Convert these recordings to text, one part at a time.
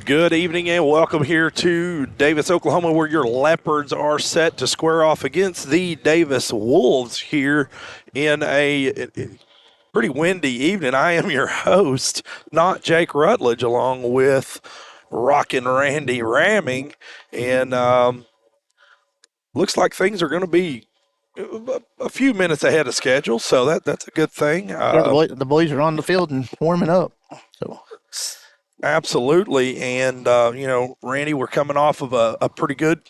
Good evening and welcome here to Davis, Oklahoma, where your Leopards are set to square off against the Davis Wolves here in a pretty windy evening. I am your host, not Jake Rutledge, along with Rockin' Randy Ramming, and looks like things are going to be a few minutes ahead of schedule, so that's a good thing. Yeah, the boys are on the field and warming up. So Absolutely. And, Randy, we're coming off of a pretty good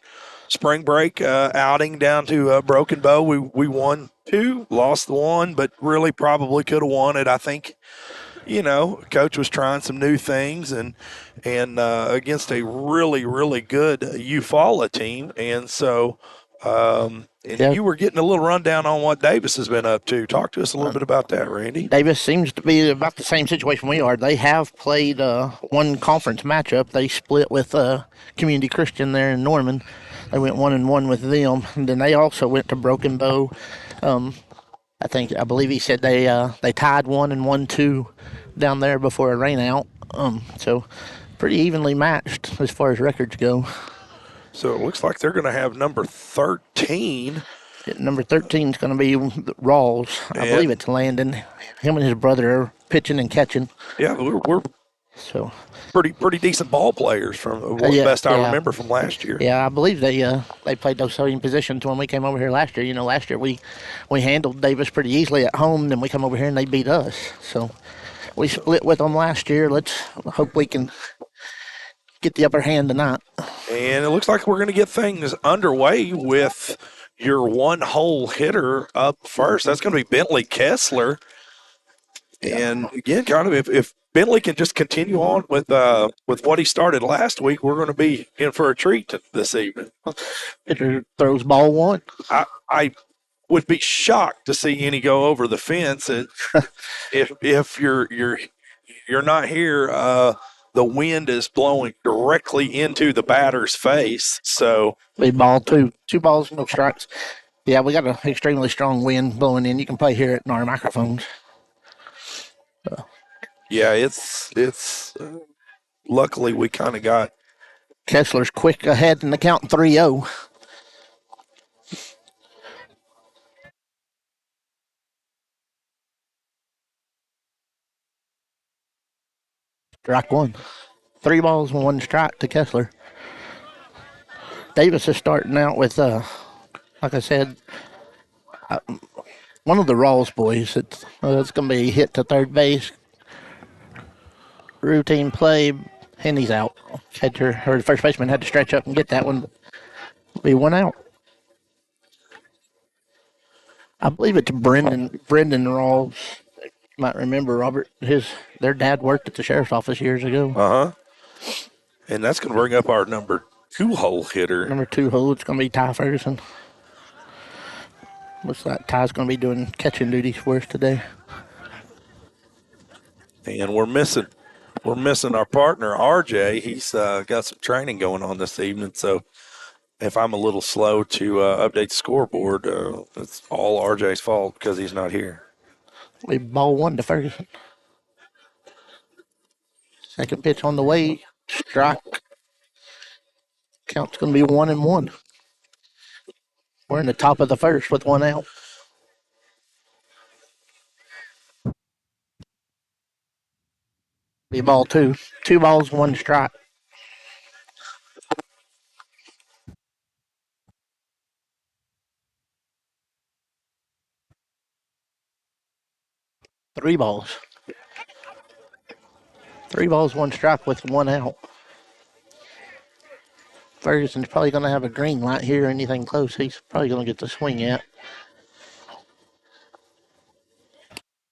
spring break outing down to Broken Bow. We won two, lost the one, but really probably could have won it. I think, coach was trying some new things and against a really, really good Eufaula team. And so, and yeah, you were getting a little rundown on what Davis has been up to. Talk to us a little bit about that, Randy. Davis seems to be about the same situation we are. They have played one conference matchup. They split with Community Christian there in Norman. They went 1-1 with them, and then they also went to Broken Bow. I believe he said they tied 1 and 1-2 down there before a rain out. So pretty evenly matched as far as records go. So it looks like they're going to have number 13. Number 13 is going to be Rawls. I believe it's Landon. Him and his brother are pitching and catching. Yeah, we're so pretty decent ball players from the best I remember from last year. Yeah, I believe they played those same positions when we came over here last year. Last year we handled Davis pretty easily at home, then we come over here and they beat us. So we split with them last year. Let's hope we can get the upper hand tonight. And it looks like we're going to get things underway with your one-hole hitter up first. That's going to be Bentley Kessler. And again, kind of if Bentley can just continue on with what he started last week, we're going to be in for a treat this evening. Pitcher throws ball one. I would be shocked to see any go over the fence. And if you're not here, the wind is blowing directly into the batter's face. So big ball two balls, no strikes. Yeah, we got an extremely strong wind blowing in. You can probably hear it in our microphones. Yeah, it's luckily we kind of got Kessler's quick ahead in the count 3-0. Strike one. 3 balls and 1 strike to Kessler. Davis is starting out with, like I said, one of the Rawls boys. It's going to be hit to third base. Routine play, and he's out. Catcher or the first baseman had to stretch up and get that one. Be 1 out. I believe it's Brendan Rawls. You might remember Robert. Their dad worked at the sheriff's office years ago. And that's going to bring up our number 2-hole hitter. Number 2 hole. It's going to be Ty Ferguson. Looks like Ty's going to be doing catching duties for us today. And we're missing our partner RJ. He's got some training going on this evening. So if I'm a little slow to update the scoreboard, it's all RJ's fault because he's not here. We ball 1 to Ferguson. Second pitch on the way. Strike. Count's going to be 1-1. We're in the top of the first with 1 out. Be ball 2. 2 balls, 1 strike. Three balls. 3 balls, 1 strike with 1 out. Ferguson's probably going to have a green light here. Anything close, he's probably going to get the swing at.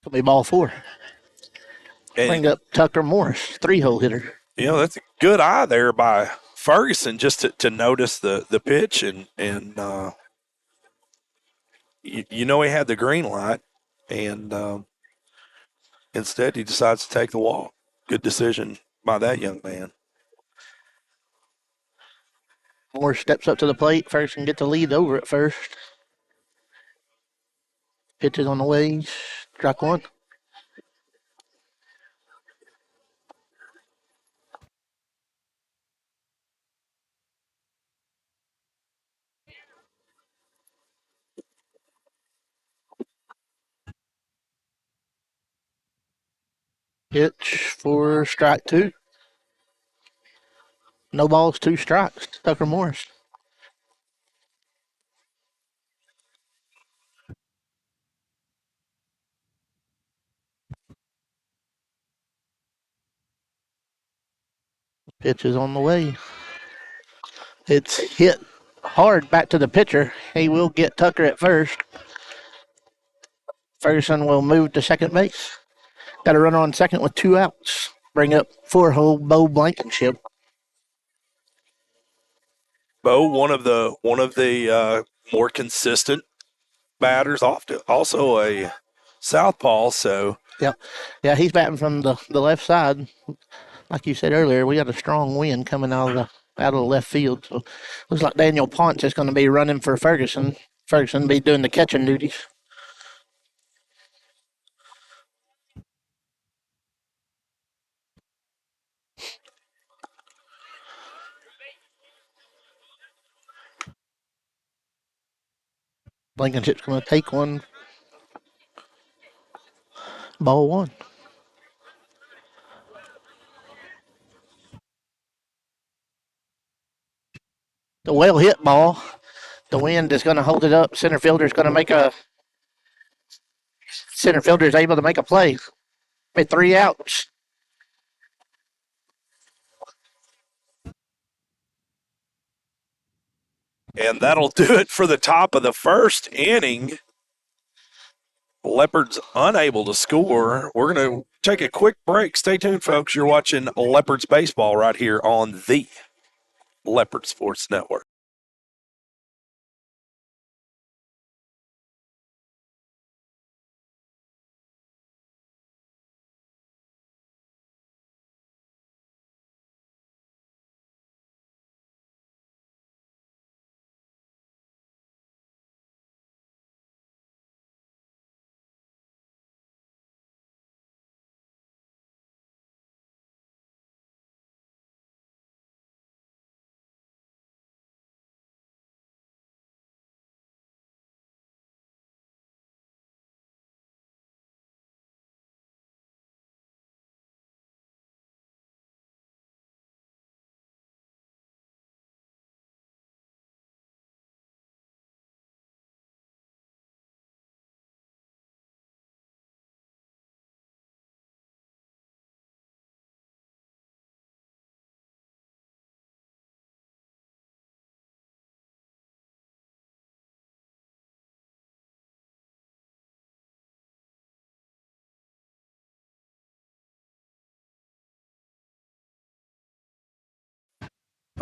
It'll be ball 4. Bring up Tucker Morris, 3-hole hitter. That's a good eye there by Ferguson just to notice the pitch and he had the green light and instead he decides to take the walk. Good decision by that young man. Morris steps up to the plate. Ferguson gets the lead over at first. Pitches on the way. Strike 1. Pitch for strike two. No balls, two strikes. Tucker Morris. Pitch is on the way. It's hit hard back to the pitcher. He will get Tucker at first. Ferguson will move to second base. Got a runner on second with 2 outs. Bring up 4-hole Bo Blankenship. Bo, one of the more consistent batters, often also a southpaw. So Yep. Yeah, he's batting from the left side. Like you said earlier, we got a strong wind coming out of the left field. So looks like Daniel Ponce is going to be running for Ferguson. Ferguson be doing the catching duties. Blankenship's going to take one. Ball one. The well hit ball. The wind is going to hold it up. Center fielder's going to make a. Center fielder's able to make a play. With 3 outs. and that'll do it for the top of the first inning. Leopards unable to score. We're going to take a quick break. Stay tuned, folks. You're watching Leopards baseball right here on the Leopard Sports Network.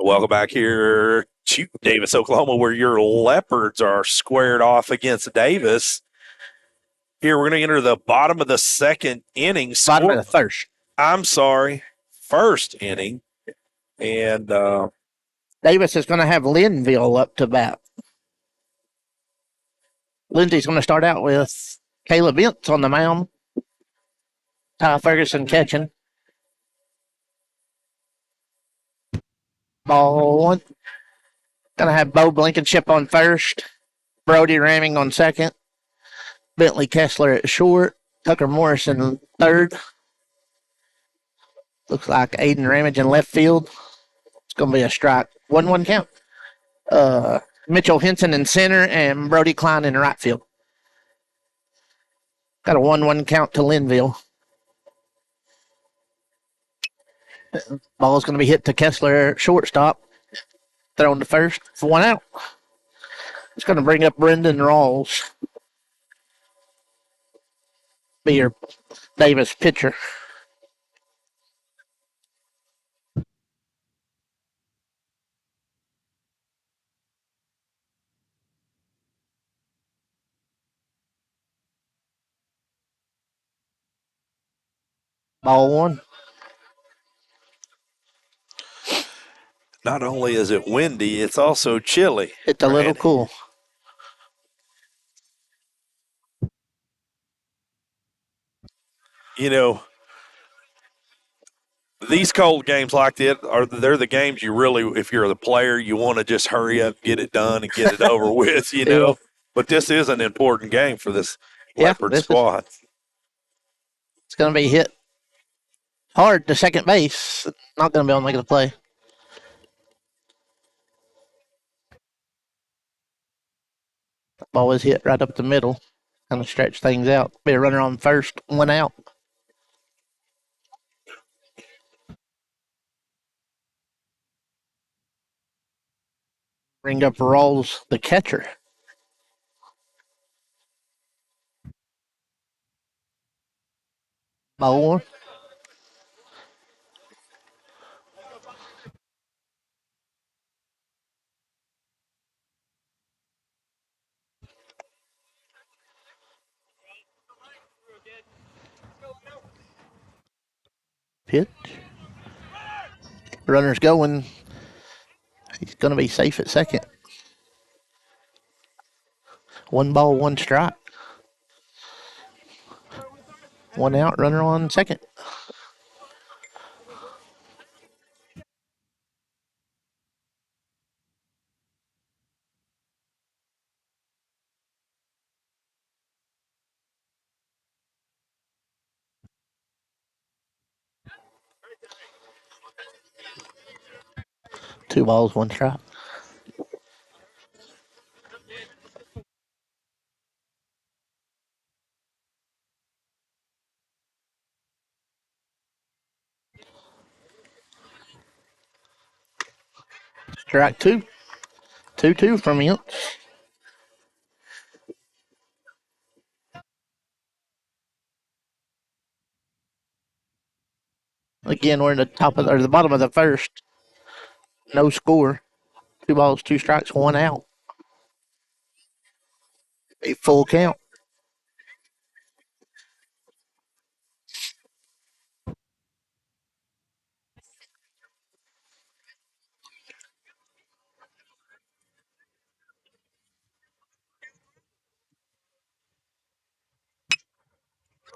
Welcome back here to Davis, Oklahoma, where your Leopards are squared off against Davis. Here, we're going to enter the bottom of the second inning. Bottom of the first. I'm sorry, first inning. And Davis is going to have Linville up to bat. Lindsay's going to start out with Caleb Ince on the mound. Ty Ferguson catching. Ball one. Going to have Bo Blankenship on first. Brody Ramming on second. Bentley Kessler at short. Tucker Morrison third. Looks like Aiden Ramage in left field. It's going to be a strike. 1-1 count. Mitchell Henson in center and Brody Klein in right field. Got a 1-1 count to Linville. Ball's going to be hit to Kessler, shortstop. Thrown to first for 1 out. It's going to bring up Brendan Rawls. Be your Davis pitcher. Ball one. not only is it windy, it's also chilly. It's a little cool. You know, these cold games like that they're the games you really, if you're the player, you want to just hurry up, get it done, and get it over with. You know, but this is an important game for this Leopard squad. It's going to be hit Hard to second base. Not going to be able to make the play. Ball was hit right up the middle. Kind of stretch things out. Be a runner on first, 1 out. Bring up Rawls, the catcher. Ball one. Pitch. Runner's going. He's going to be safe at second. 1 ball, 1 strike. 1 out, runner on second. Two balls, 1 strike. Strike two. 2-2 from Ince. Again, we're in the top of or the bottom of the first. No score. 2 balls, 2 strikes, 1 out. A full count.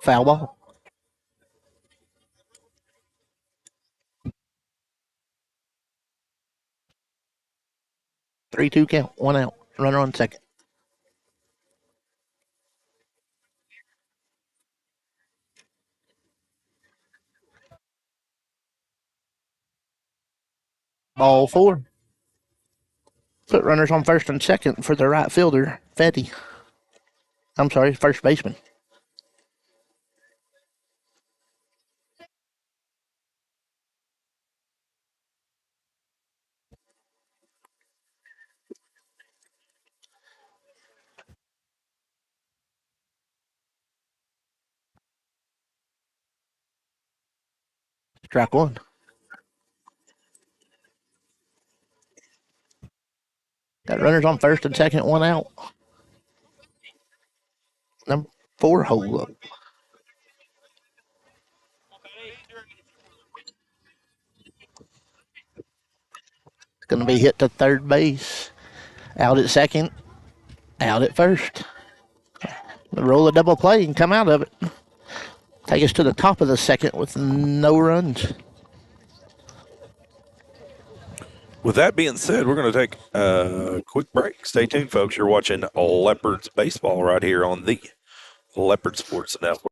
Foul ball. 3-2 count. 1 out. Runner on second. Ball four. Put runners on first and second for the right fielder, Fetty. I'm sorry, first baseman. Strike one. Got runners on first and second, 1 out. Number 4 hold up. It's going to be hit to third base. Out at second. Out at first. Roll a double play and come out of it. Take us to the top of the second with no runs. With that being said, we're going to take a quick break. Stay tuned, folks. You're watching Leopards baseball right here on the Leopard Sports Network.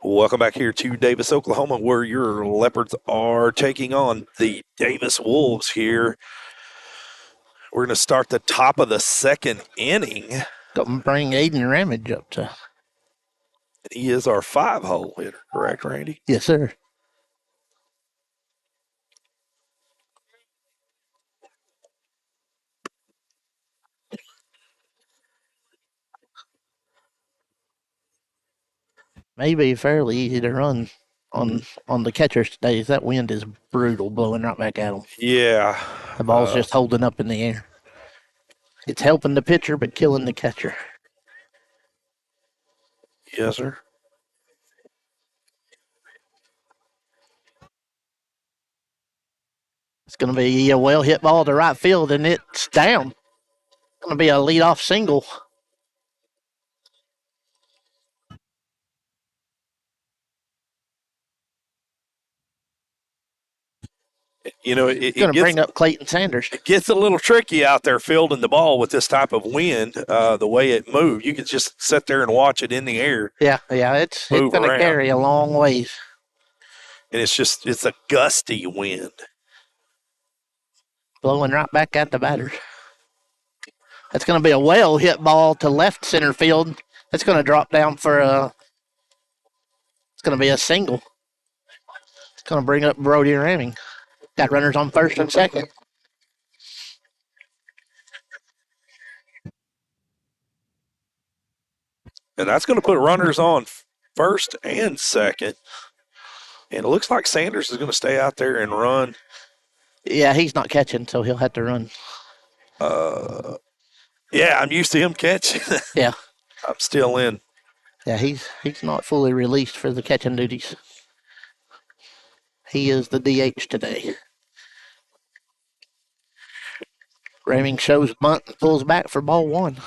Welcome back here to Davis, Oklahoma, where your Leopards are taking on the Davis Wolves here. We're going to start the top of the second inning. Going to bring Aiden Ramage up to. He is our 5-hole hitter, correct, Randy? Yes, sir. may be fairly easy to run on the catchers today. That wind is brutal, blowing right back at them. Yeah. The ball's just holding up in the air. It's helping the pitcher, but killing the catcher. Yes, sir. It's going to be a well hit ball to right field, and it's down. It's going to be a leadoff single. You know, It's going to bring up Clayton Sanders. It gets a little tricky out there fielding the ball with this type of wind, the way it moves. You can just sit there and watch it in the air. Yeah, it's going to carry a long ways. And it's a gusty wind. Blowing right back at the batters. That's going to be a well hit ball to left center field. That's going to drop down for it's going to be a single. It's going to bring up Brody Ramming. Got runners on first and second. And that's going to put runners on first and second. And it looks like Sanders is going to stay out there and run. Yeah, he's not catching, so he'll have to run. Yeah, I'm used to him catching. Yeah. I'm still in. Yeah, he's not fully released for the catching duties. He is the DH today. Ramming shows bunt and pulls back for ball one.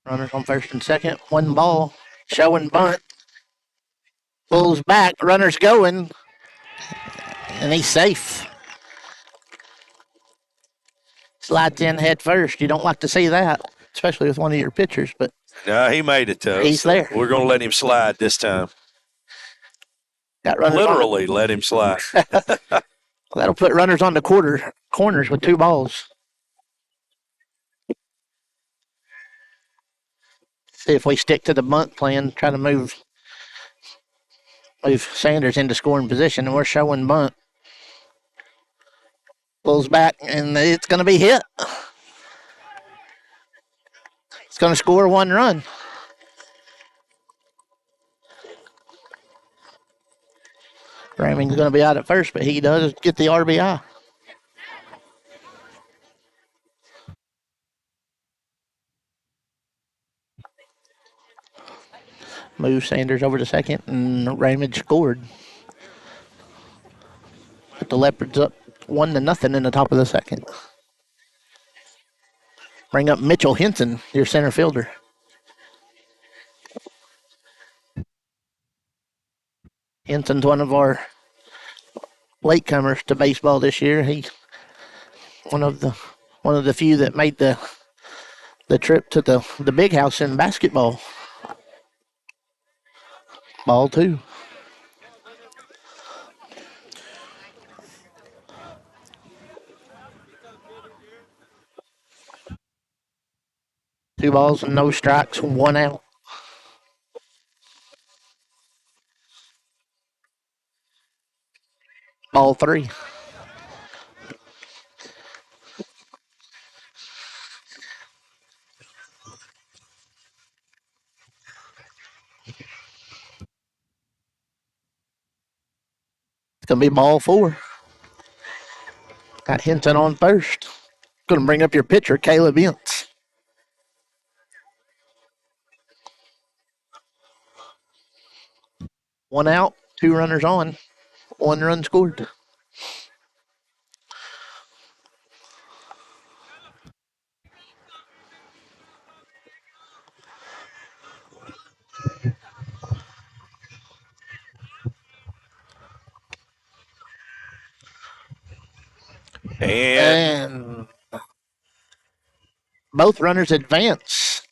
Runners on first and second. One ball. Showing bunt. Pulls back. Runners going. And he's safe. Slides in head first. You don't like to see that, especially with one of your pitchers, but no, he made it, though. He's there. We're going to let him slide this time. Got runners literally let him slide. That'll put runners on the corners with two balls. See if we stick to the bunt plan, try to move Sanders into scoring position, and we're showing bunt. Pulls back, and it's going to be hit. It's going to score one run. Ramming's going to be out at first, but he does get the RBI. Move Sanders over to second, and Raymond scored. Put the Leopards up 1-0 in the top of the second. Bring up Mitchell Henson, your center fielder. Henson's one of our latecomers to baseball this year. He's one of the few that made the trip to the big house in basketball. Ball two. Two balls and no strikes, one out. Ball three. It's going to be ball four. Got Hinton on first. Going to bring up your pitcher, Caleb Ince. One out, two runners on, one run scored. And both runners advance.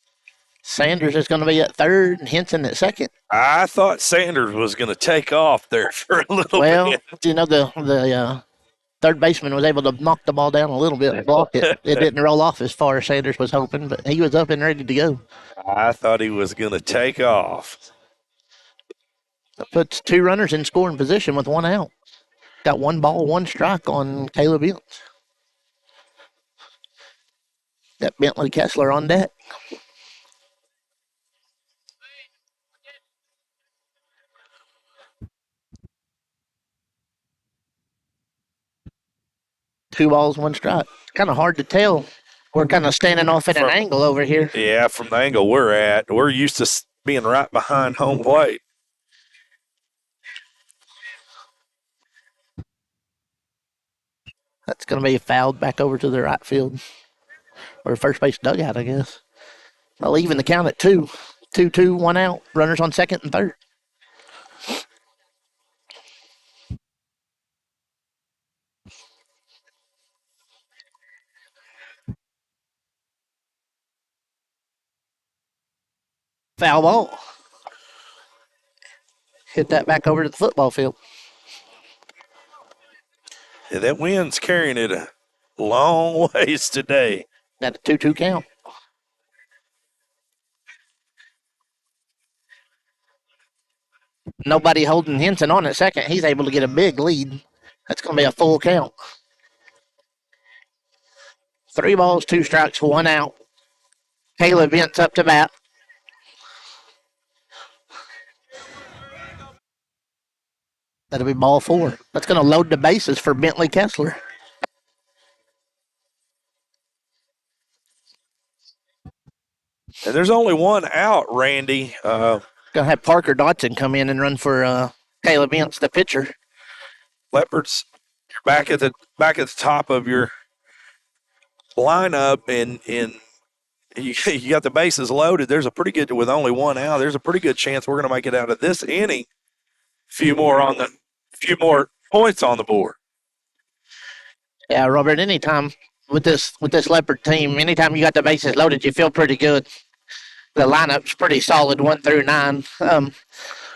Sanders is going to be at third and Henson at second. I thought Sanders was going to take off there for a little bit. Well, you know, the third baseman was able to knock the ball down a little bit and block it. It didn't roll off as far as Sanders was hoping, but he was up and ready to go. I thought he was going to take off. That puts 2 runners in scoring position with 1 out. Got 1 ball, 1 strike on Caleb Ince. Got Bentley Kessler on deck. Two balls, 1 strike. Kind of hard to tell. We're kind of standing off at an angle over here. Yeah, from the angle we're at, we're used to being right behind home plate. That's going to be fouled back over to the right field. Or first base dugout, I guess. I'll even the count at 2. 2-2, 1 out. Runners on second and third. Foul ball. Hit that back over to the football field. Yeah, that wind's carrying it a long ways today. Got a 2-2 count. Nobody holding Henson on at second. He's able to get a big lead. That's going to be a full count. 3 balls, 2 strikes, 1 out. Caleb Ince up to bat. That'll be ball 4. That's going to load the bases for Bentley Kessler. And there's only 1 out, Randy. Going to have Parker Dotson come in and run for Caleb Ince, the pitcher. Leopards, you're back at the top of your lineup, and you got the bases loaded. There's a pretty good, with only 1 out, there's a pretty good chance we're going to make it out of this inning. Few more points on the board. Yeah, Robert. Anytime with this Leopard team, anytime you got the bases loaded, you feel pretty good. The lineup's pretty solid, 1 through 9.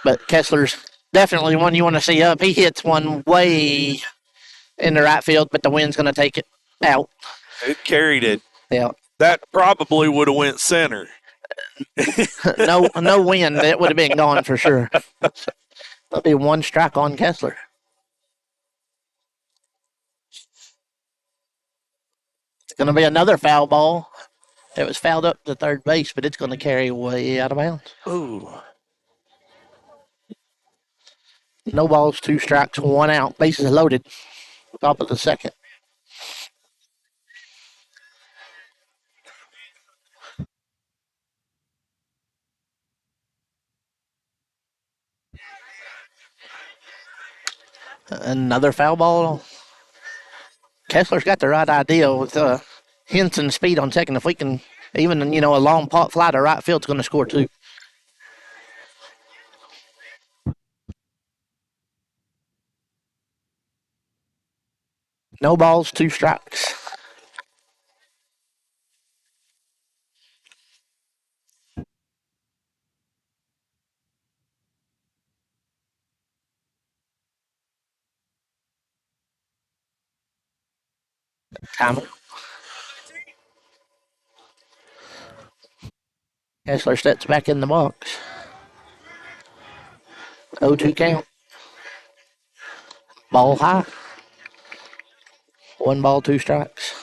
But Kessler's definitely one you want to see up. He hits one way in the right field, but the wind's going to take it out. It carried it. Yeah. That probably would have went center. No wind. That would have been gone for sure. That'll be 1 strike on Kessler. It's going to be another foul ball. It was fouled up to third base, but it's going to carry way out of bounds. Ooh. No balls, 2 strikes, 1 out. Bases loaded. Top of the second. Another foul ball. Kessler's got the right idea with Henson's speed on second. If we can, even a long pop fly to right field's going to score 2. No balls, 2 strikes. Timer. Kessler steps back in the box. 0-2 count. Ball high. 1 ball, 2 strikes.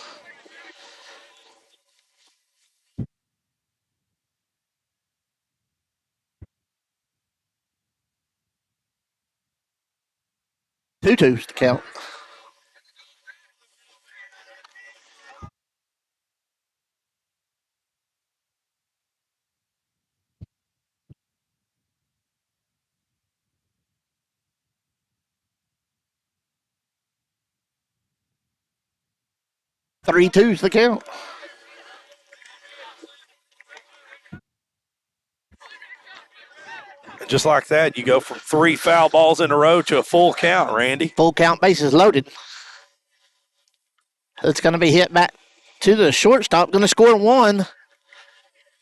Two twos to count. Three twos the count. Just like that, you go from 3 foul balls in a row to a full count, Randy. Full count, bases loaded. It's going to be hit back to the shortstop. Going to score 1.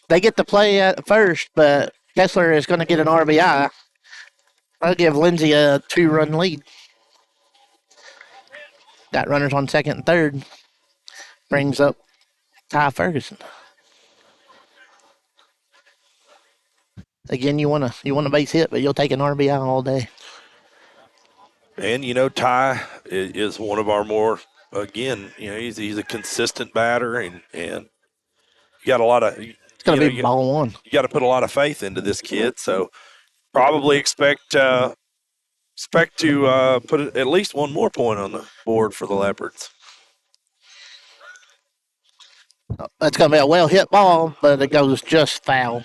They get the play at first, but Kessler is going to get an RBI. I'll give Lindsay a 2-run lead. Got runners on second and third. Brings up Ty Ferguson. Again, you want a base hit, but you'll take an RBI all day. And Ty is one of our more, again, he's a consistent batter, and you got a lot of It's going to be ball one. You got to put a lot of faith into this kid. So probably expect to put at least one more point on the board for the Leopards. That's going to be a well hit ball, but it goes just foul.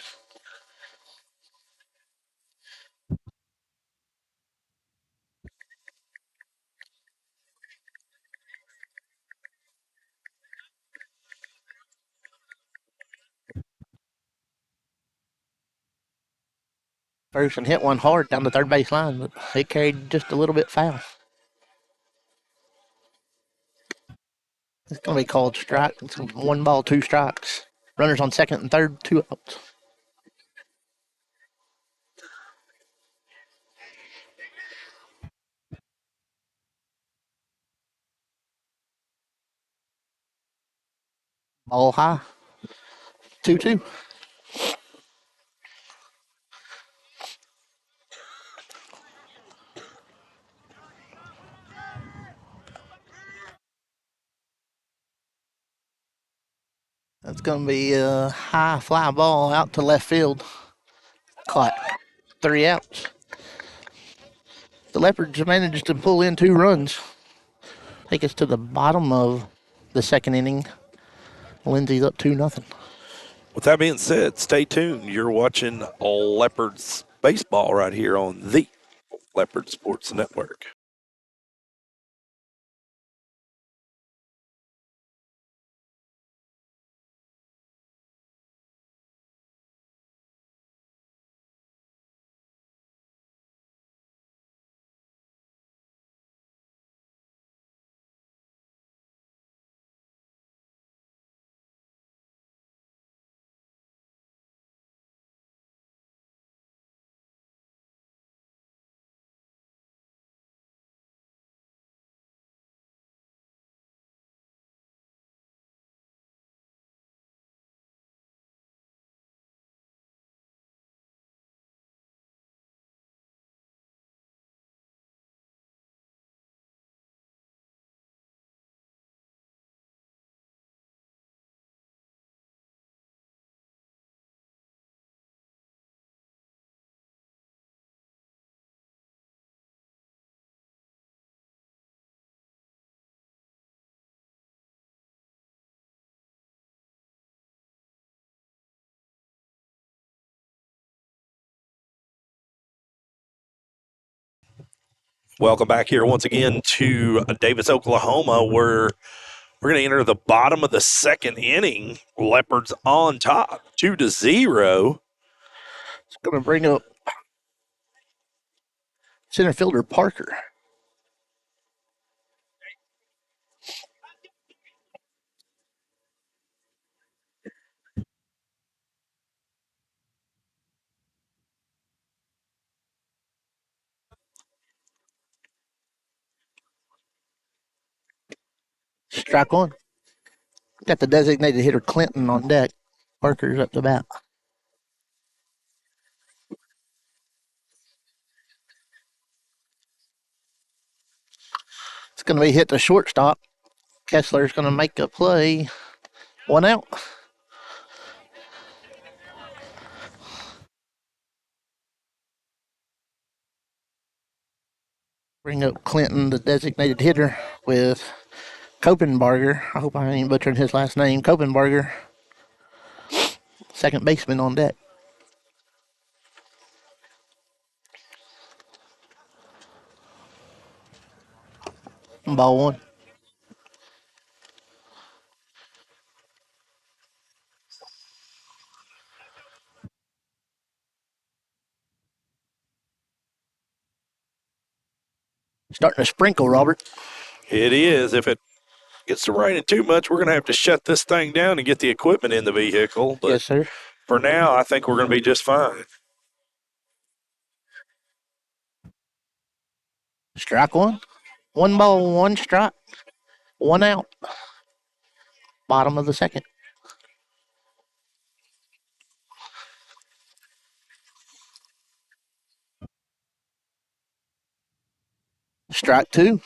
Ferguson hit one hard down the third base line, but it carried just a little bit foul. It's going to be called strike. It's 1 ball, 2 strikes. Runners on second and third, 2 outs. Ball high. 2-2. That's going to be a high fly ball out to left field. Caught. 3 outs. The Leopards managed to pull in 2 runs. Take us to the bottom of the second inning. Lindsay's up 2-0. With that being said, stay tuned. You're watching Leopards baseball right here on the Leopard Sports Network. Welcome back here once again to Davis, Oklahoma, where we're going to enter the bottom of the second inning. Leopards on top, 2-0. It's going to bring up center fielder Parker. Strike one. Got the designated hitter Clinton on deck. Parker's up to bat. It's going to be hit to shortstop. Kessler's going to make a play. 1 out. Bring up Clinton, the designated hitter, with Kopenbarger. I hope I ain't butchering his last name. Kopenbarger, second baseman on deck. Ball one. Starting to sprinkle, Robert. It is. If it gets to raining too much, we're going to have to shut this thing down and get the equipment in the vehicle. But yes, sir. For now, I think we're going to be just fine. Strike one. 1 ball, 1 strike. 1 out. Bottom of the second. Strike 2.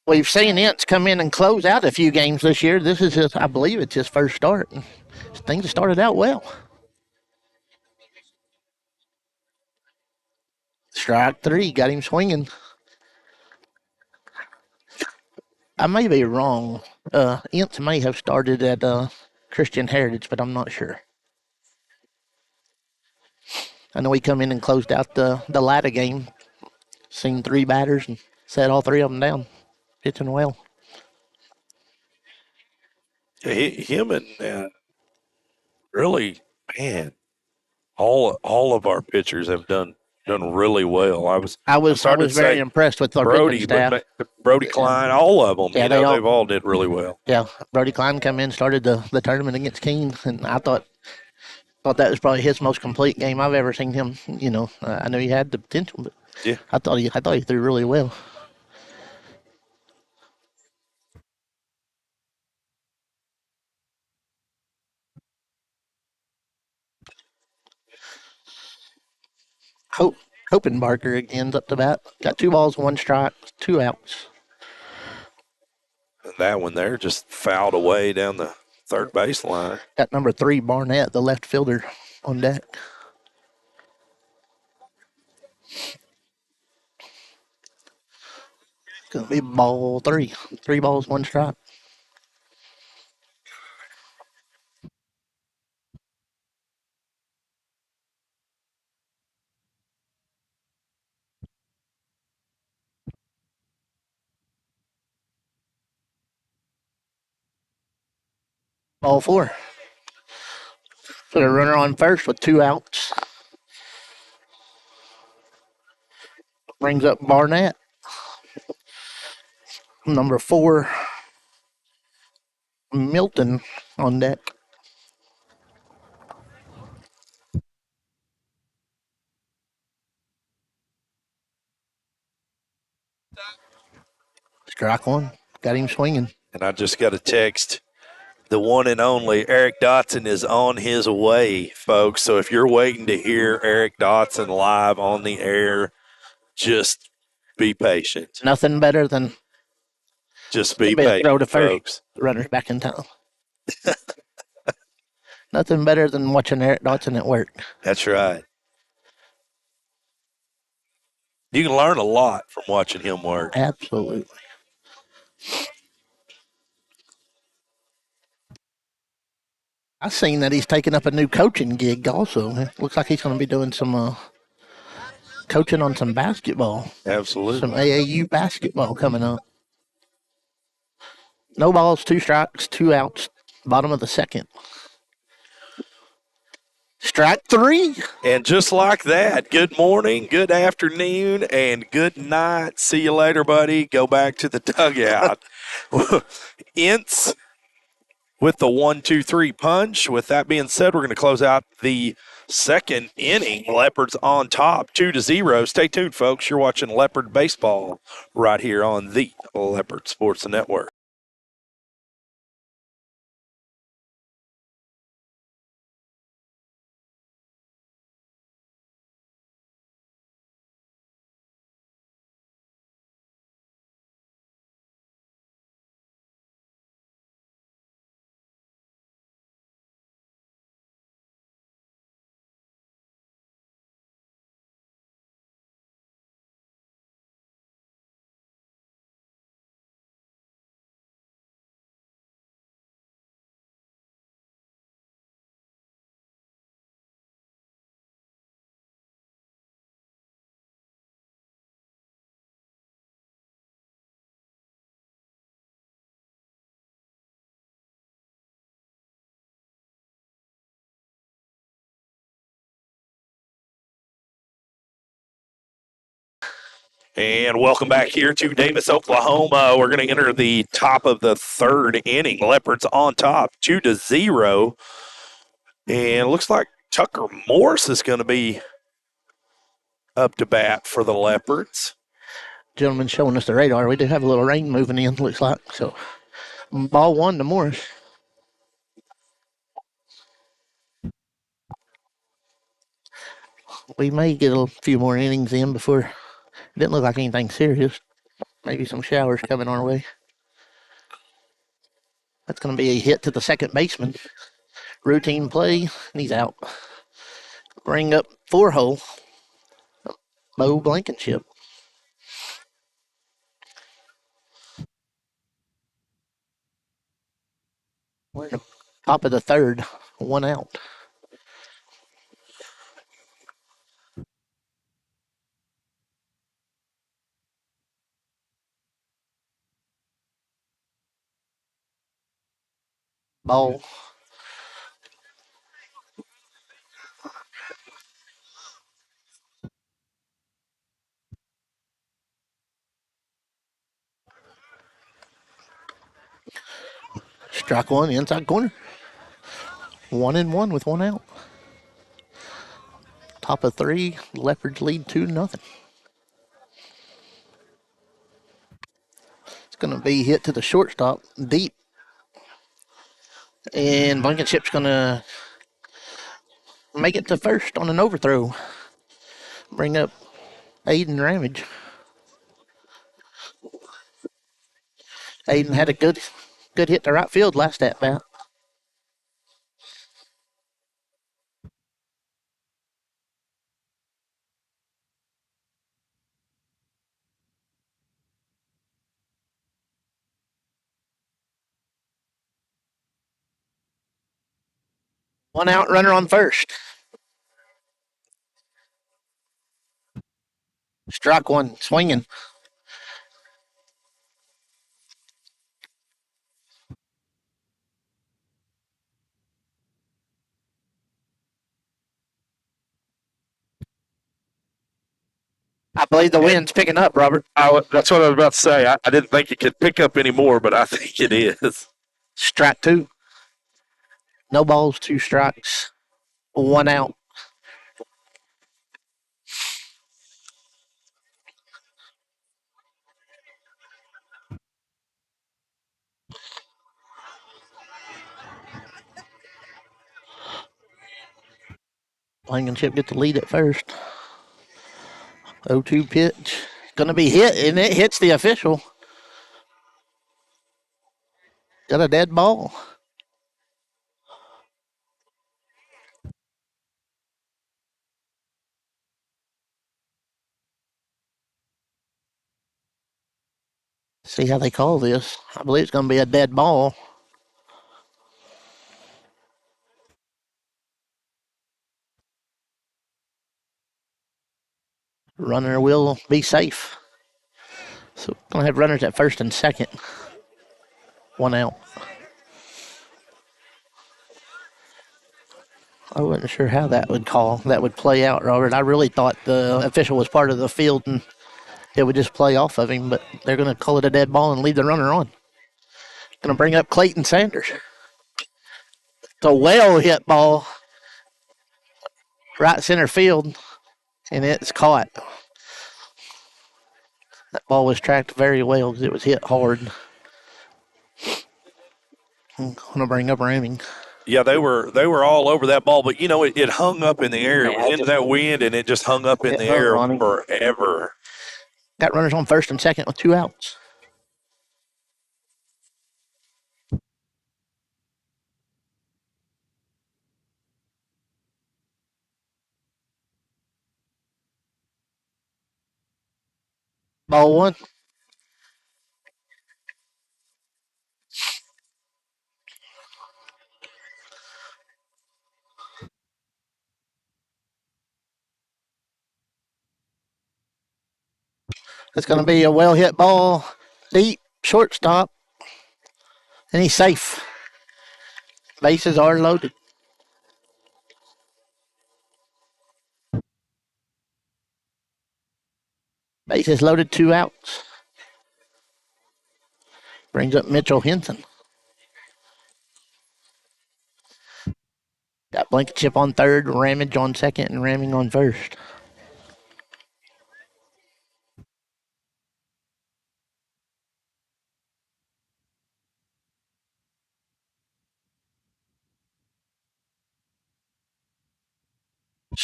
We've seen Ince come in and close out a few games this year. This is his, I believe it's his first start. Things have started out well. Strike 3, got him swinging. I may be wrong. Ince may have started at Christian Heritage, but I'm not sure. I know he come in and closed out the latter game. Seen 3 batters and set all 3 of them down. Pitching well. Him and really, man, all of our pitchers have done really well. I I'm was starting to very say impressed with our Brody, pitching staff. but Brody Klein, all of them, Yeah, they've all did really well. Yeah, Brody Klein come in, started the tournament against Keene, and I thought that was probably his most complete game I've ever seen him. I know he had the potential, but Yeah, I thought he threw really well. Hopenbarker again's up to bat. Got 2 balls, 1 strike, 2 outs. and that one there just fouled away down the third baseline. Got number 3 Barnett, the left fielder, on deck. Gonna be ball 3. 3 balls, 1 strike. Ball 4. Put a runner on first with 2 outs. Brings up Barnett. Number 4 Milton on deck. Strike 1. Got him swinging. And I just got a text. The one and only Eric Dotson is on his way, folks. So if you're waiting to hear Eric Dotson live on the air, just be patient. Nothing better than Just be a throw to patient, first. folks. Runners back in town. Nothing better than watching Eric Dotson at work. That's right. You can learn a lot from watching him work. Absolutely. I've seen that he's taking up a new coaching gig also. It looks like he's going to be doing some coaching on some basketball. Absolutely. Some AAU basketball coming up. No balls, 2 strikes, 2 outs. Bottom of the second. Strike 3. And just like that, good morning, good afternoon, and good night. See you later, buddy. Go back to the dugout. Ince with the 1-2-3 punch. With that being said, we're going to close out the second inning. Leopards on top, 2-0. Stay tuned, folks. You're watching Leopard Baseball right here on the Leopard Sports Network. And welcome back here to Davis, Oklahoma. We're going to enter the top of the third inning. Leopards on top, 2-0. And it looks like Tucker Morse is going to be up to bat for the Leopards. Gentleman showing us the radar. We do have a little rain moving in, looks like. So, ball one to Morris. We may get a few more innings in before. It didn't look like anything serious. Maybe some showers coming our way. That's going to be a hit to the second baseman. Routine play, and he's out. Bring up 4-hole. Bo Blankenship. We're in the top of the third. 1 out. Ball. Strike one, inside corner. 1-1 with 1 out. Top of 3. Leopards lead 2-0. It's going to be hit to the shortstop deep. And Blankenship's going to make it to first on an overthrow. Bring up Aiden Ramage. Aiden had a good hit to right field last at bat. One out, runner on first. Strike one, swinging. I believe the wind's picking up, Robert. That's what I was about to say. I didn't think it could pick up anymore, but I think it is. Strike two. No balls, 2 strikes, 1 out. Blankenship get the lead at first. 0-2 pitch. Going to be hit, and it hits the official. Got a dead ball. See how they call this. I believe it's going to be a dead ball. Runner will be safe. So going to have runners at first and second. 1 out. I wasn't sure how that would play out, Robert. I really thought the official was part of the field and it would just play off of him, but they're going to call it a dead ball and leave the runner on. Going to bring up Clayton Sanders. It's a well hit ball. Right center field, and it's caught. That ball was tracked very well because it was hit hard. I'm going to bring up Ramming. Yeah, they were all over that ball, but it hung up in the air. It was into that wind, and it just hung up in the air forever. Got runners on first and second with 2 outs. Ball one. It's going to be a well hit ball, deep, shortstop, and he's safe. Bases are loaded. Bases loaded, 2 outs. Brings up Mitchell Henson. Got Blankenship on third, Ramage on second, and Ramming on first.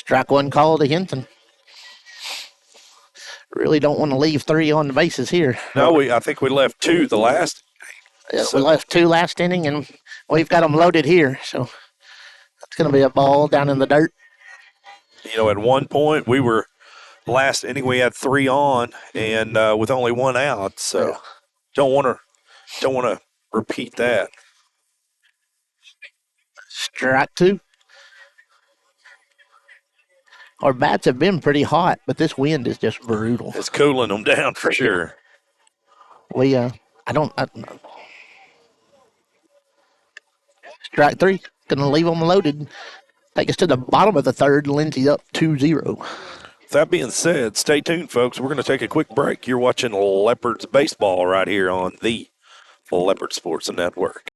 Strike one call to Hinton. Really don't want to leave 3 on the bases here. No, I think we left 2 the last. We left 2 last inning, and we've got them loaded here. So it's going to be a ball down in the dirt. At one point we were last inning we had 3 on and with only 1 out. So don't want to repeat that. Strike 2. Our bats have been pretty hot, but this wind is just brutal. It's cooling them down for sure. Strike 3. Going to leave them loaded. Take us to the bottom of the third. Lindsay up 2-0. That being said, stay tuned, folks. We're going to take a quick break. You're watching Leopards baseball right here on the Leopard Sports Network.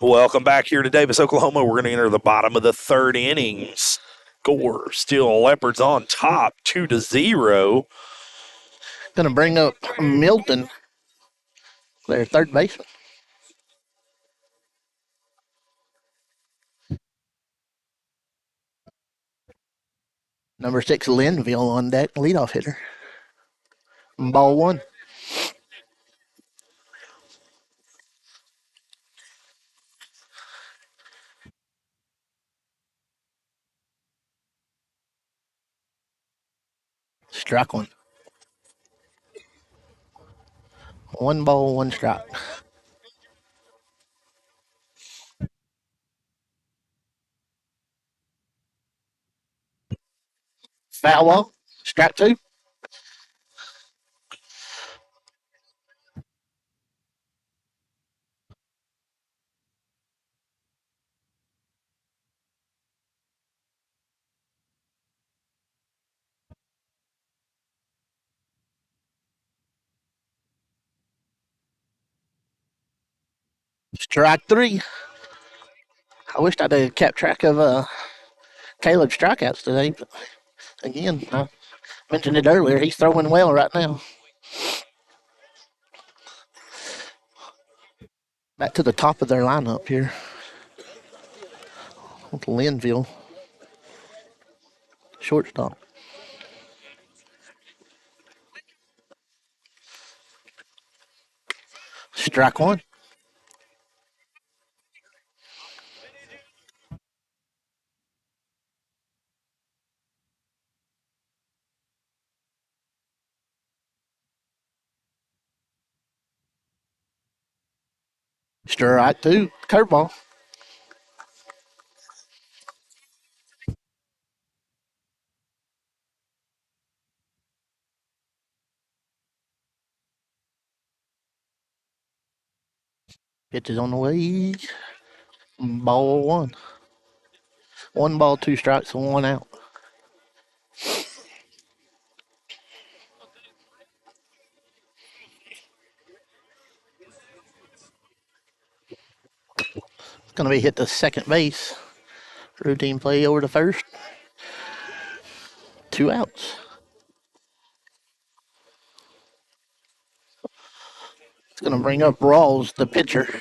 Welcome back here to Davis, Oklahoma. We're going to enter the bottom of the third inning. Score still Leopards on top, 2-0. Going to bring up Milton, their third baseman. Number 6, Linville on deck, leadoff hitter. Ball 1. Strike 1. 1 ball, 1 strike. Foul ball. Strike 2. Strike 3. I wished I'd have kept track of Caleb's strikeouts today, but again, I mentioned it earlier. He's throwing well right now. Back to the top of their lineup here. With Linville, shortstop. Strike 1. Strike 2. Curveball. Pitch is on the way. Ball 1. 1 ball, 2 strikes, 1 out. It's going to be hit to second base. Routine play over to first. 2 outs. It's going to bring up Rawls, the pitcher.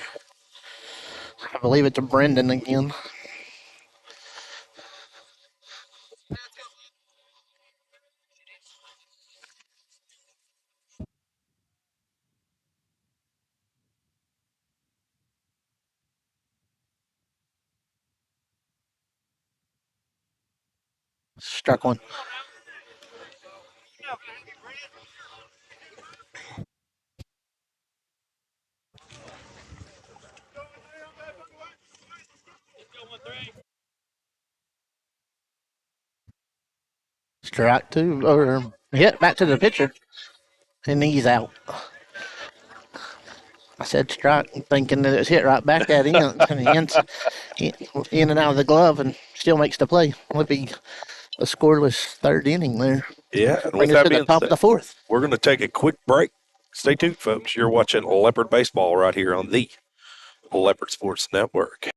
I believe it's a Brendan again. Struck one. Strike two, or hit back to the pitcher, and he's out. I said strike, thinking that it was hit right back at him, and he ends in and out of the glove, and still makes the play. Would be a scoreless third inning there. Yeah, and Bring with us that to the being top of said, the fourth. we're going to take a quick break. Stay tuned, folks. You're watching Leopard Baseball right here on the Leopard Sports Network.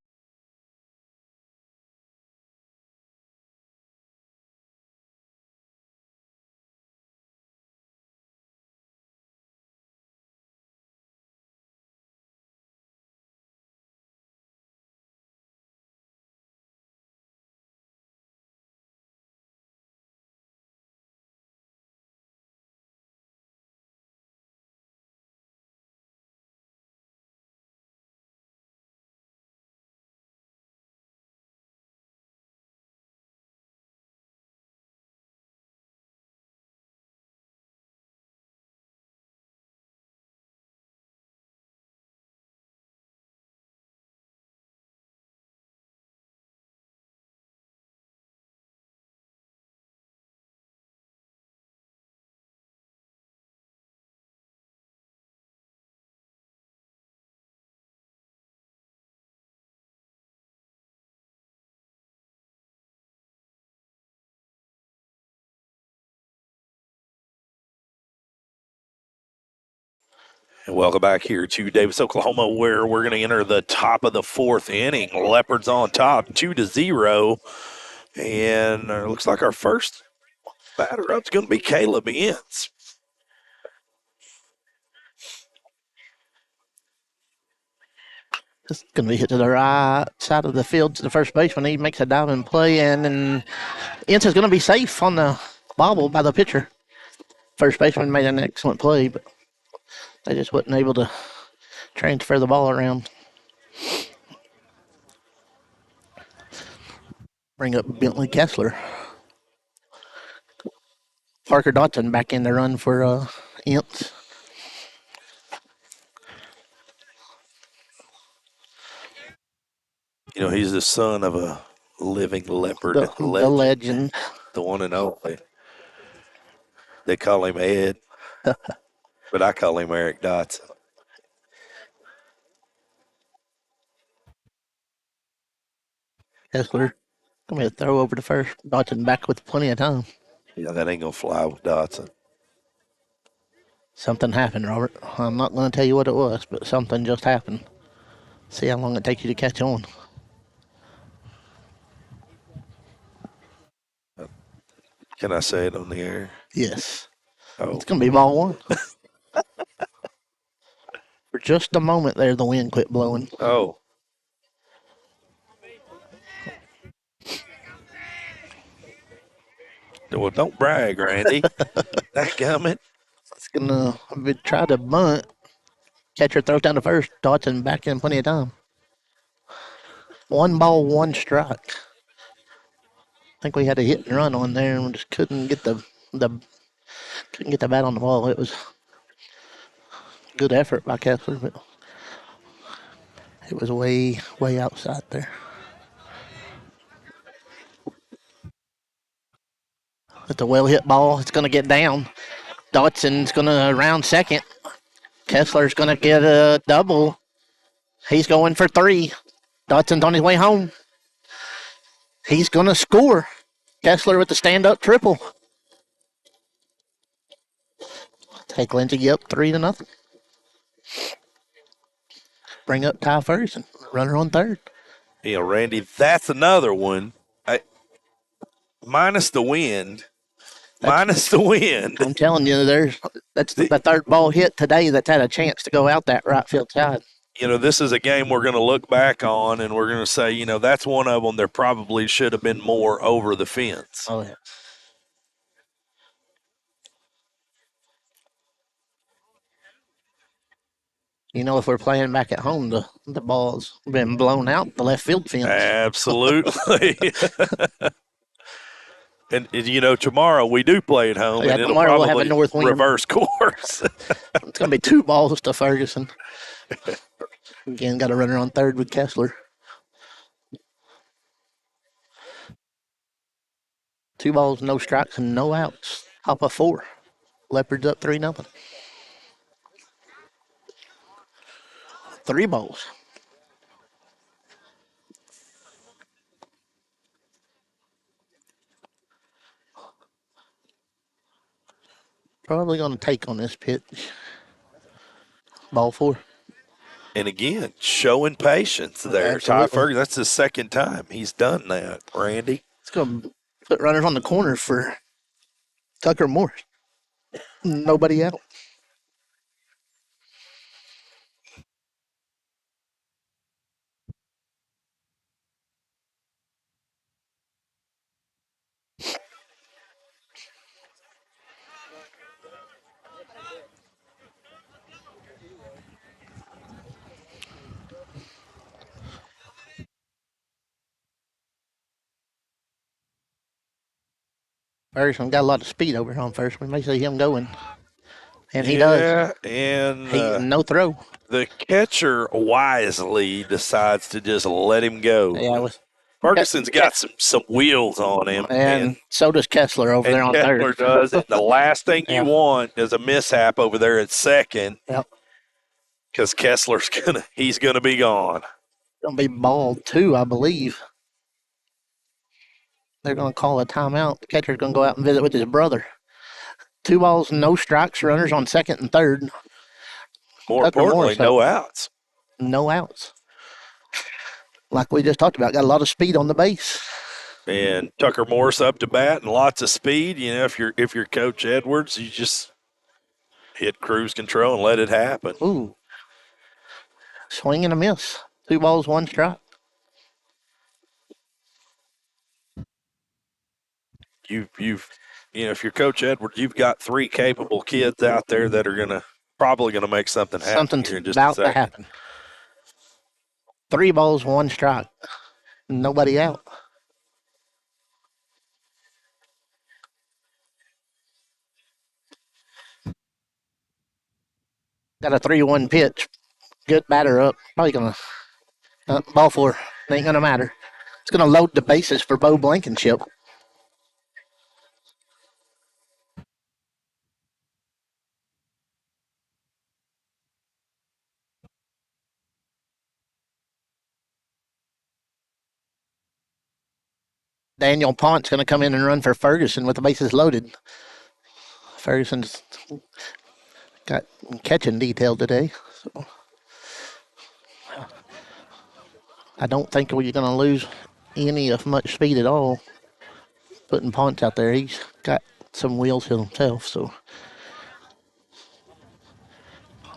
And welcome back here to Davis, Oklahoma, where we're going to enter the top of the fourth inning. Leopards on top, 2-0. And it looks like our first batter up is going to be Caleb Ince. It's going to be hit to the right side of the field to the first baseman. He makes a diving play, and then Ince is going to be safe on the bobble by the pitcher. First baseman made an excellent play, but they just wasn't able to transfer the ball around. Bring up Bentley Kessler. Parker Dotson back in the run for Ince. You know, he's the son of a living Leopard The legend. The one and only. They call him Ed, but I call him Eric Dotson. Kessler. Going to throw over to first. Dotson back with plenty of time. Yeah, that ain't going to fly with Dotson. Something happened, Robert. I'm not going to tell you what it was, but something just happened. See how long it takes you to catch on. Can I say it on the air? Yes. Oh, It's going to be ball one. For just a moment there, the wind quit blowing. oh. Well, don't brag, Randy. Dadgummit. It's going to try to bunt. Catcher throws down to first. Dotson back in plenty of time. 1 ball, 1 strike. I think we had a hit and run on there, and we just couldn't get the bat on the ball. It was good effort by Kessler, but it was way outside there. It's a well hit ball. It's going to get down. Dotson's going to round second. Kessler's going to get a double. He's going for 3. Dotson's on his way home. He's going to score. Kessler with the stand-up triple. Take Lindsay up 3-0. Bring up Ty first and runner on third. You know, Randy, that's another one. Minus the wind. I'm telling you, that's the third ball hit today that's had a chance to go out that right field side. You know, this is a game we're going to look back on and we're going to say, you know, that's one of them. There probably should have been more over the fence. Oh, yeah. You know, if we're playing back at home, the ball's been blown out the left field fence. Absolutely. And tomorrow we do play at home, Yeah, and it'll tomorrow we'll have a probably north wind. reverse course. It's going to be 2 balls to Ferguson. Again, got a runner on third with Kessler. 2 balls, no strikes, and no outs. Top of 4. Leopards up 3-0. 3 balls. Probably going to take on this pitch. Ball 4. And again, showing patience there. Ty Absolutely. Ferguson, that's the second time he's done that, Randy. It's going to put runners on the corner for Tucker Morris. Nobody out. Ferguson got a lot of speed over here on first. We may see him going. And he does. Yeah, and No throw. the catcher wisely decides to just let him go. Yeah, Ferguson's got some wheels on him, and so does Kessler over there on Kessler third. does. And the last thing Yeah. you want is a mishap over there at second. Yep. Because Kessler's he's gonna be gone. Going to be ball 2, I believe. They're going to call a timeout. The catcher's going to go out and visit with his brother. 2 balls, no strikes. Runners on second and third. More Tucker importantly, Morris no outs. No outs. Like we just talked about, got a lot of speed on the base. And Tucker Morris up to bat and lots of speed. If you're Coach Edwards, you just hit cruise control and let it happen. Ooh. Swing and a miss. 2 balls, 1 strike. If you're Coach Edwards, you've got 3 capable kids out there that are probably gonna make something happen. Something's about to happen. 3 balls, 1 strike. Nobody out. Got a 3-1 pitch. Good batter up. Probably going to ball 4. Ain't going to matter. It's going to load the bases for Bo Blankenship. Daniel Pont's going to come in and run for Ferguson with the bases loaded. Ferguson's got catching detail today. So I don't think we're going to lose any of much speed at all. Putting Pont out there, he's got some wheels himself. So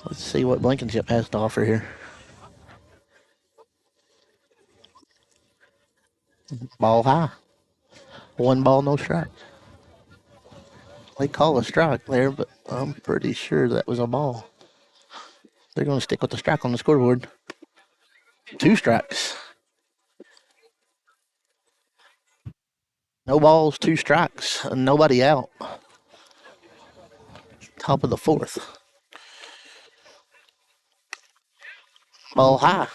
let's see what Blankenship has to offer here. Ball high. 1 ball, no strike. They call a strike there, but I'm pretty sure that was a ball. They're going to stick with the strike on the scoreboard. 2 strikes. No balls, 2 strikes, and nobody out. Top of the 4th. Ball high.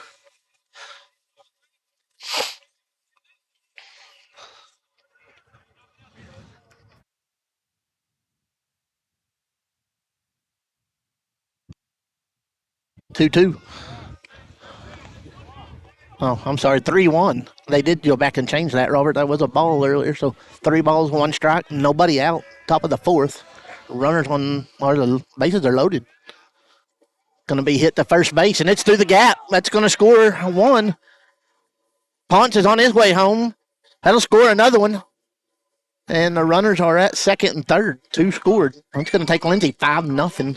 Two. Oh, I'm sorry, 3-1. They did go back and change that, Robert. That was a ball earlier, so 3 balls, 1 strike, nobody out. Top of the 4th. Runners the bases are loaded. Going to be hit to first base, and it's through the gap. That's going to score 1. Ponce is on his way home. That'll score another one. And the runners are at second and third. 2 scored. It's going to take Lindsay 5-0.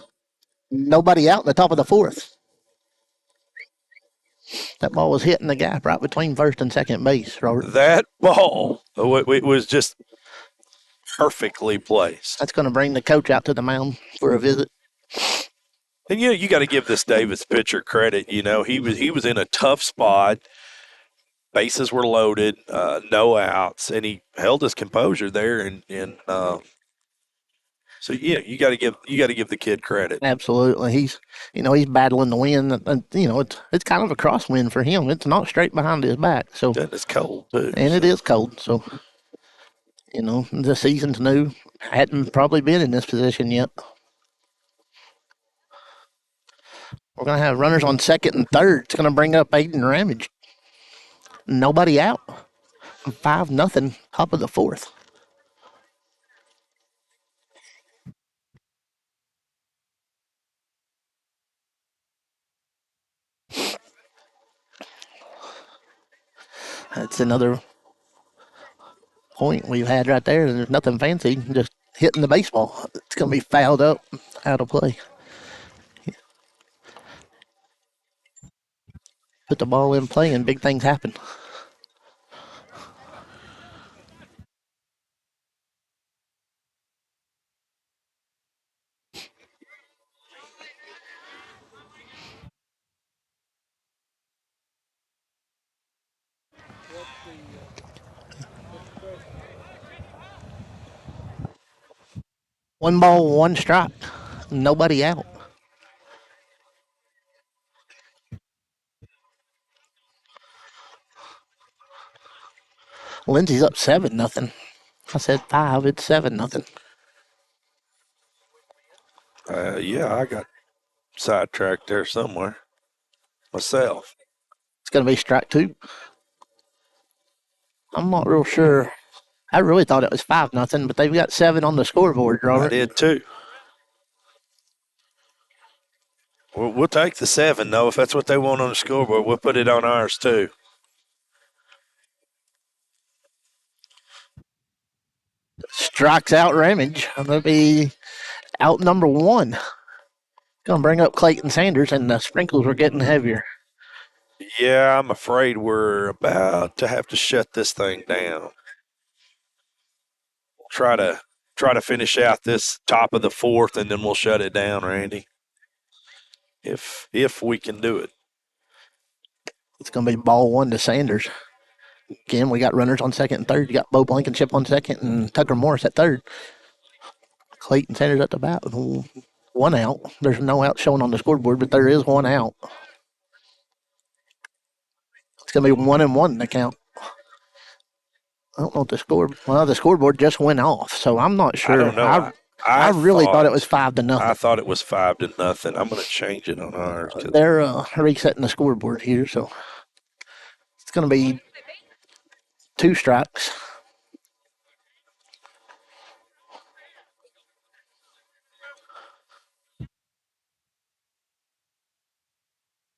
Nobody out in the top of the 4th. That ball was hitting the gap right between first and second base, Robert. That ball, it was just perfectly placed. That's going to bring the coach out to the mound for a visit. And you got to give this Davis pitcher credit. He was in a tough spot. bases were loaded, no outs, and he held his composure there. So yeah, you got to give the kid credit. Absolutely. He's battling the wind, and it's kind of a crosswind for him. It's not straight behind his back. So, And it's cold too. and it So. is cold. So, the season's new. Hadn't probably been in this position yet. We're gonna have runners on second and third. It's gonna bring up Aiden Ramage. Nobody out. 5-0, top of the fourth. That's another point we've had right there. There's nothing fancy, just hitting the baseball. It's going to be fouled up, out of play. Put the ball in play and big things happen. One ball, one strike. Nobody out. Lindsay's up 7-0. I said 5. It's 7-0. Yeah, I got sidetracked there somewhere myself. It's going to be strike 2. I'm not real sure. I really thought it was 5-0, but they've got 7 on the scoreboard, I Robert. did too. We'll take the 7 though. If that's what they want on the scoreboard, we'll put it on ours too. Strikes out Ramage. That'll be out number 1. Going to bring up Clayton Sanders, and the sprinkles are getting heavier. Yeah, I'm afraid we're about to have to shut this thing down. Try to finish out this top of the fourth, and then we'll shut it down, Randy. If we can do it. It's going to be ball 1 to Sanders. Again, we got runners on second and third. You got Bo Blankenship on second and Tucker Morris at third. Clayton Sanders at the bat with 1 out. There's no out showing on the scoreboard, but there is 1 out. It's going to be 1-1 the count. I don't know what the score. Well, the scoreboard just went off, so I'm not sure. I don't know. I really thought it was 5-0. I thought it was 5-0. I'm going to change it on ours. They're resetting the scoreboard here, so it's going to be 2 strikes.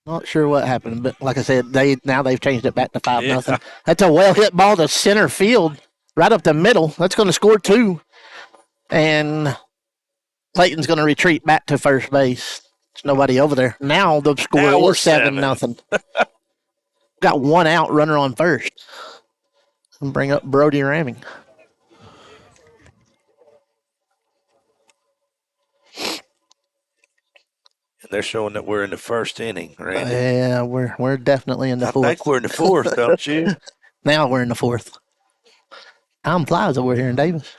Not sure what happened, but like I said, they've changed it back to 5-0. Yeah. That's a well hit ball to center field, right up the middle. That's going to score 2, and Clayton's going to retreat back to first base. There's nobody over there. Now the score is 7-0. Got 1 out, runner on first. And bring up Brody Ramming. They're showing that we're in the first inning, Randy. Yeah, we're definitely in the fourth. I think we're in the fourth, don't you? Now we're in the fourth. Time flies over here in Davis.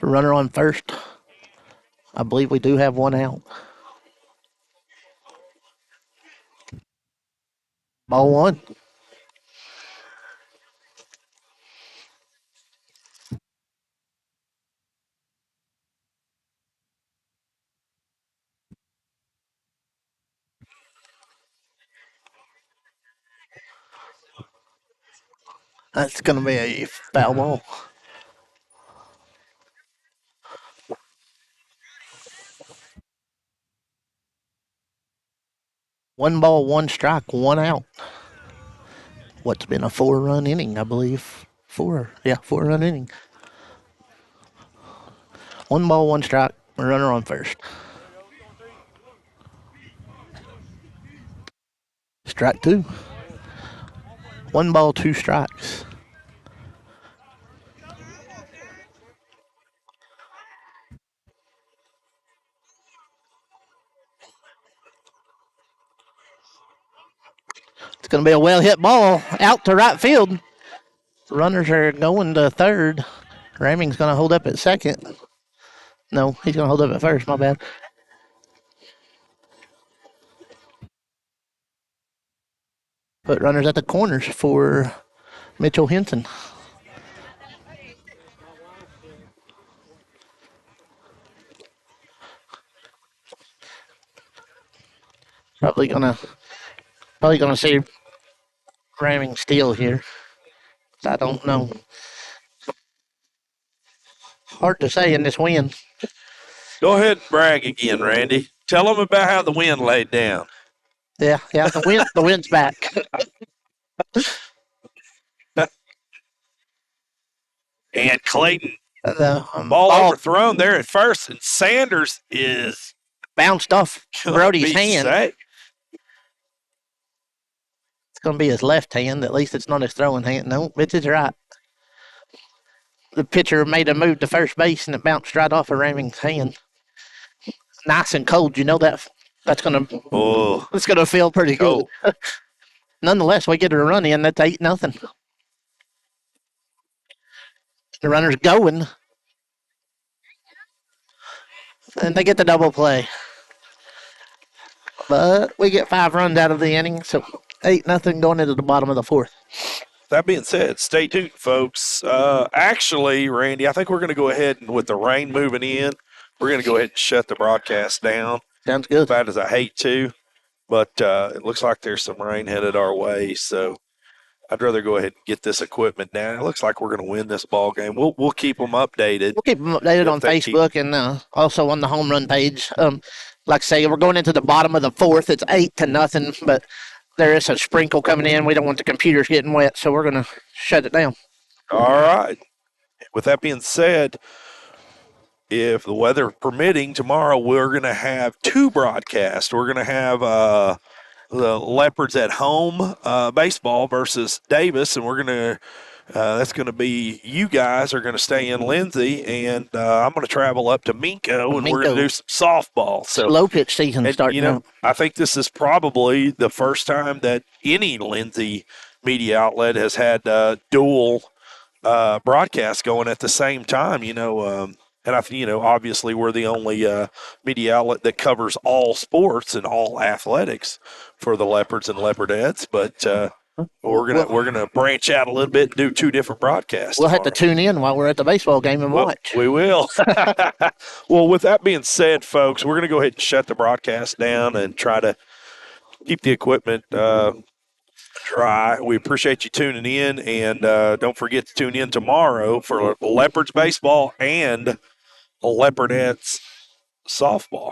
Runner on first. I believe we do have 1 out. Ball 1. That's going to be a foul ball. One ball, 1 strike, 1 out. What's been a 4-run inning, I believe. 4-run inning. 1 ball, 1 strike, runner on first. Strike 2. 1 ball, 2 strikes. going to be a well hit ball out to right field. Runners are going to third. Raming's going to hold up at second. No, he's going to hold up at first. My bad. Put runners at the corners for Mitchell Henson. Probably gonna see Raming steal here. I don't know. Hard to say in this wind. Go ahead and brag again, Randy. Tell them about how the wind laid down. Yeah, the wind's back. And Clayton, The ball overthrown there at first, and Sanders is bounced off Brody's hand. Safe. It's going to be his left hand. At least it's not his throwing hand. No, it's his right. The pitcher made a move to first base, and it bounced right off of Raming's hand. Nice and cold. You know that's going to feel pretty good. Nonetheless, we get a run in. That's 8-0. The runner's going, and they get the double play. But we get 5 runs out of the inning, so 8-0 going into the bottom of the fourth. That being said, stay tuned, folks. Actually, Randy, I think we're going to go ahead and with the rain moving in, we're going to go ahead and shut the broadcast down. Sounds good. As bad as I hate to, but it looks like there's some rain headed our way, so I'd rather go ahead and get this equipment down. It looks like we're going to win this ball game. We'll keep them updated. We'll keep them updated on Facebook and also on the home run page. Like I say, we're going into the bottom of the fourth. It's 8-0, but there is a sprinkle coming in. We don't want the computers getting wet, so we're going to shut it down. All right. With that being said, if the weather permitting, tomorrow we're going to have 2 broadcasts. We're going to have the Leopards at home baseball versus Davis, and we're going to that's going to be you guys are going to stay in Lindsay, and I'm going to travel up to Minko, and we're going to do some softball. So low pitch season starting. I think this is probably the first time that any Lindsay media outlet has had dual broadcasts going at the same time. And obviously we're the only media outlet that covers all sports and all athletics for the Leopards and Leopardettes. But we're gonna branch out a little bit and do 2 different broadcasts. We'll have to tune in while we're at the baseball game and watch. We will. Well, with that being said, folks, we're gonna go ahead and shut the broadcast down and try to keep the equipment dry. We appreciate you tuning in, and don't forget to tune in tomorrow for Leopards baseball and Leopardettes softball.